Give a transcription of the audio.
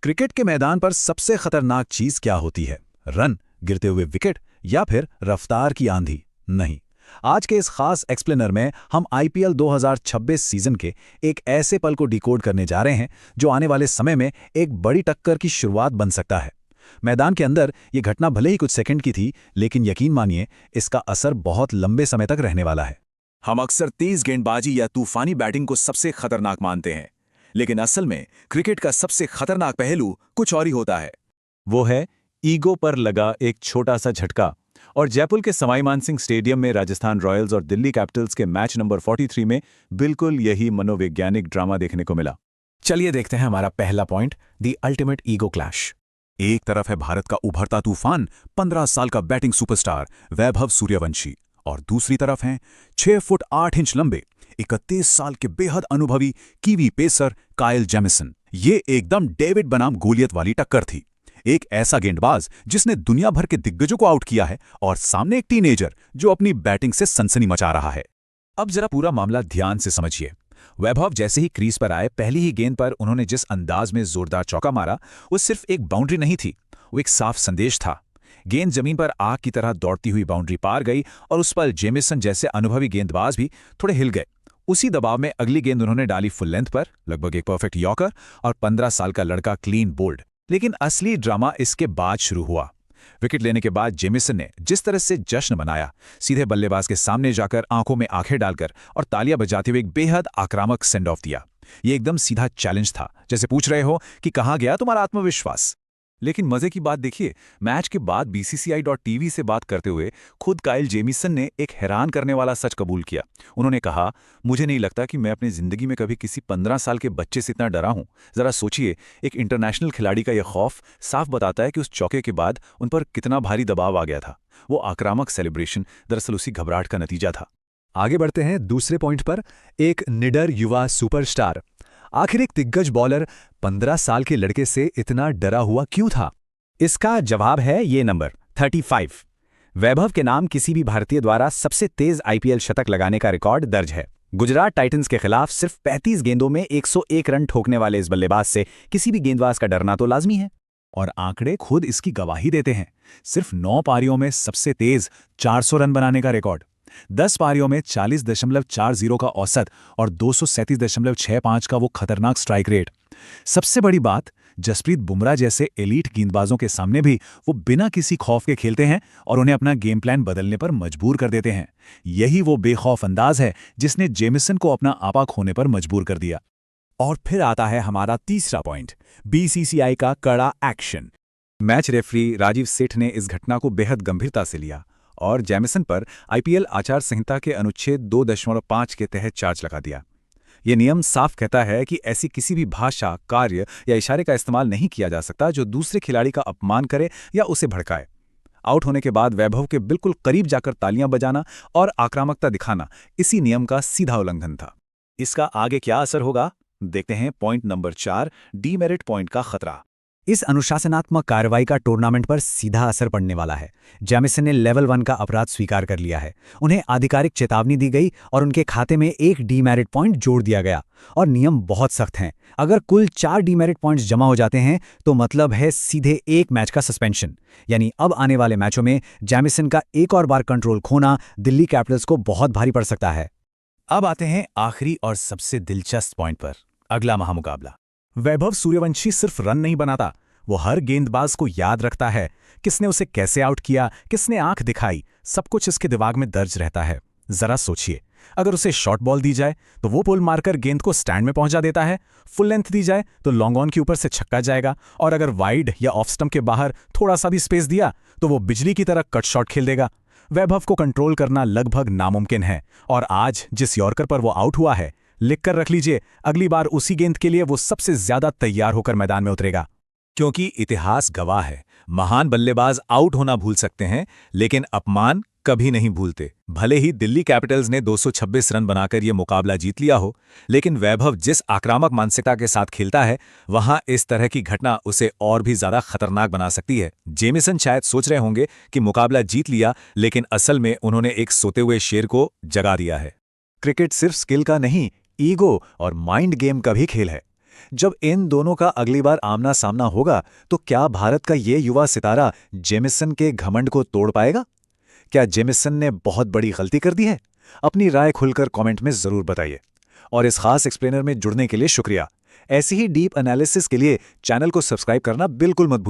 Cricket के मैदान पर सबसे खतरनाक चीज क्या होती है? रन, गिरते हुए विकेट या फिर रफ्तार की आंधी? नहीं। आज के इस खास एक्सप्लेनर में हम आईपीएल 2026 सीजन के एक ऐसे पल को डिकोड करने जा रहे हैं जो आने वाले समय में एक बड़ी टक्कर की शुरुआत बन सकता है। मैदान के अंदर ये घटना भले ही कुछ सेकंड की थी, लेकिन यकीन मानिए इसका असर बहुत लंबे समय तक रहने वाला है। हम अक्सर तेज गेंदबाजी या तूफानी बैटिंग को सबसे खतरनाक मानते हैं, लेकिन असल में क्रिकेट का सबसे खतरनाक पहलू कुछ और ही होता है। वो है ईगो पर लगा एक छोटा सा झटका। और जयपुर के सवाई मानसिंह स्टेडियम में राजस्थान रॉयल्स और दिल्ली कैपिटल्स के मैच नंबर 43 में बिल्कुल यही मनोवैज्ञानिक ड्रामा देखने को मिला। चलिए देखते हैं हमारा पहला point, the ultimate ego clash. एक तरफ है भारत का उभरता तूफान, 15 साल का बैटिंग सुपरस्टार वैभव सूर्यवंशी, और दूसरी तरफ हैं 6 फुट 8 इंच लंबे 31 साल के बेहद अनुभवी कीवी पेसर काइल जेमिसन। ये एकदम डेविड बनाम गोलियत वाली टक्कर थी। एक ऐसा गेंदबाज जिसने दुनिया भर के दिग्गजों को आउट किया है, और सामने एक टीनेजर जो अपनी बैटिंग से सनसनी मचा रहा है। अब जरा पूरा मामला ध्यान से समझिए। वैभव जैसे ही क्रीज पर आए, पहली ही गेंद पर उन्होंने जिस अंदाज में जोरदार चौका मारा, वो सिर्फ एक बाउंड्री नहीं थी, वो एक साफ संदेश था। गेंद जमीन पर आग की तरह दौड़ती हुई बाउंड्री पार गई, और उस पर जेमिसन जैसे अनुभवी गेंदबाज भी थोड़े हिल गए। उसी दबाव में अगली गेंद उन्होंने डाली फुल लेंथ पर, लगभग एक परफेक्ट यॉर्कर, और 15 साल का लड़का क्लीन बोल्ड। लेकिन असली ड्रामा इसके बाद शुरू हुआ। विकेट लेने के बाद जेमिसन ने जिस तरह से जश्न मनाया, सीधे बल्लेबाज के सामने जाकर आंखों में आंखें डालकर और तालियां बजाते हुए एक बेहद आक्रामक सेंड ऑफ दिया। ये एकदम सीधा चैलेंज था, जैसे पूछ रहे हो कि कहां गया तुम्हारा आत्मविश्वास। लेकिन मजे की बात देखिए, मैच के बाद BCCI.TV से बात करते हुए खुद काइल जेमिसन ने एक हैरान करने वाला सच कबूल किया। उन्होंने कहा, मुझे नहीं लगता कि मैं अपनी जिंदगी में कभी किसी 15 साल के बच्चे से इतना डरा हूं। जरा सोचिए, एक इंटरनेशनल खिलाड़ी का यह खौफ साफ बताता है कि उस चौके के बाद उन पर कितना भारी दबाव आ गया था। वो आक्रामक सेलिब्रेशन दरअसल उसी घबराहट का नतीजा था। आगे बढ़ते हैं दूसरे पॉइंट पर, एक निडर युवा सुपरस्टार। आखिर एक दिग्गज बॉलर 15 साल के लड़के से इतना डरा हुआ क्यों था? इसका जवाब है ये नंबर 35। वैभव के नाम किसी भी भारतीय द्वारा सबसे तेज आईपीएल शतक लगाने का रिकॉर्ड दर्ज है। गुजरात टाइटंस के खिलाफ सिर्फ 35 गेंदों में 101 रन ठोकने वाले इस बल्लेबाज से किसी भी गेंदबाज का डरना तो लाजमी है। और आंकड़े खुद इसकी गवाही देते हैं। सिर्फ 9 पारियों में सबसे तेज 400 रन बनाने का रिकॉर्ड, 10 पारियों में 40.40 का औसत और 237.65 का वो खतरनाक स्ट्राइक रेट। सबसे बड़ी बात, जसप्रीत बुमराह जैसे एलीट गेंदबाजों के सामने भी वो बिना किसी खौफ के खेलते हैं और उन्हें अपना गेम प्लान बदलने पर मजबूर कर देते हैं। यही वो बेखौफ अंदाज है जिसने जेमिसन को अपना आपा खोने पर मजबूर कर दिया। और फिर आता है हमारा तीसरा पॉइंट, BCCI का कड़ा एक्शन। मैच रेफरी राजीव सेठ ने इस घटना को बेहद गंभीरता से लिया और जेमिसन पर आईपीएल आचार संहिता के अनुच्छेद 2.5 के तहत चार्ज लगा दिया। ये नियम साफ कहता है कि ऐसी किसी भी भाषा, कार्य या इशारे का इस्तेमाल नहीं किया जा सकता जो दूसरे खिलाड़ी का अपमान करे या उसे भड़काए। आउट होने के बाद वैभव के बिल्कुल करीब जाकर तालियां बजाना और आक्रामकता दिखाना इसी नियम का सीधा उल्लंघन था। इसका आगे क्या असर होगा, देखते हैं। पॉइंट नंबर 4, डीमेरिट पॉइंट का खतरा। इस अनुशासनात्मक कार्रवाई का टूर्नामेंट पर सीधा असर पड़ने वाला है। जेमिसन ने लेवल 1 का अपराध स्वीकार कर लिया है। उन्हें आधिकारिक चेतावनी दी गई और उनके खाते में एक डीमेरिट पॉइंट जोड़ दिया गया। और नियम बहुत सख्त हैं। अगर कुल 4 डीमेरिट पॉइंट्स जमा हो जाते हैं तो मतलब है सीधे एक मैच का सस्पेंशन। यानी अब आने वाले मैचों में जेमिसन का एक और बार कंट्रोल खोना दिल्ली कैपिटल्स को बहुत भारी पड़ सकता है। अब आते हैं आखिरी और सबसे दिलचस्प पॉइंट पर, अगला महामुकाबला। वैभव सूर्यवंशी सिर्फ रन नहीं बनाता, वो हर गेंदबाज को याद रखता है। किसने उसे कैसे आउट किया, किसने आंख दिखाई, सब कुछ इसके दिमाग में दर्ज रहता है। जरा सोचिए, अगर उसे शॉर्ट बॉल दी जाए तो वो पुल मारकर गेंद को स्टैंड में पहुंचा देता है। फुल लेंथ दी जाए तो लॉन्ग ऑन के ऊपर से छक्का जाएगा, और अगर वाइड या ऑफ स्टंप के बाहर थोड़ा सा भी स्पेस दिया तो वो बिजली की तरह कट शॉट खेल देगा। वैभव को कंट्रोल करना लगभग नामुमकिन है, और आज जिस यॉर्कर पर वो आउट हुआ है, लिख कर रख लीजिए, अगली बार उसी गेंद के लिए वो सबसे ज्यादा तैयार होकर मैदान में उतरेगा। क्योंकि इतिहास गवाह है, महान बल्लेबाज आउट होना भूल सकते हैं, लेकिन अपमान कभी नहीं भूलते। भले ही दिल्ली कैपिटल्स ने 226 रन बनाकर यह मुकाबला जीत लिया हो, लेकिन वैभव जिस आक्रामक मानसिकता के साथ खेलता है, वहां इस तरह की घटना उसे और भी ज्यादा खतरनाक बना सकती है। जेमिसन शायद सोच रहे होंगे कि मुकाबला जीत लिया, लेकिन असल में उन्होंने एक सोते हुए शेर को जगा दिया है। क्रिकेट सिर्फ स्किल का नहीं, ईगो और माइंड गेम का भी खेल है। जब इन दोनों का अगली बार आमना सामना होगा तो क्या भारत का ये युवा सितारा जेमिसन के घमंड को तोड़ पाएगा? क्या जेमिसन ने बहुत बड़ी गलती कर दी है? अपनी राय खुलकर कमेंट में जरूर बताइए। और इस खास एक्सप्लेनर में जुड़ने के लिए शुक्रिया। ऐसी ही डीप एनालिसिस के लिए चैनल को सब्सक्राइब करना बिल्कुल मत भूलिए।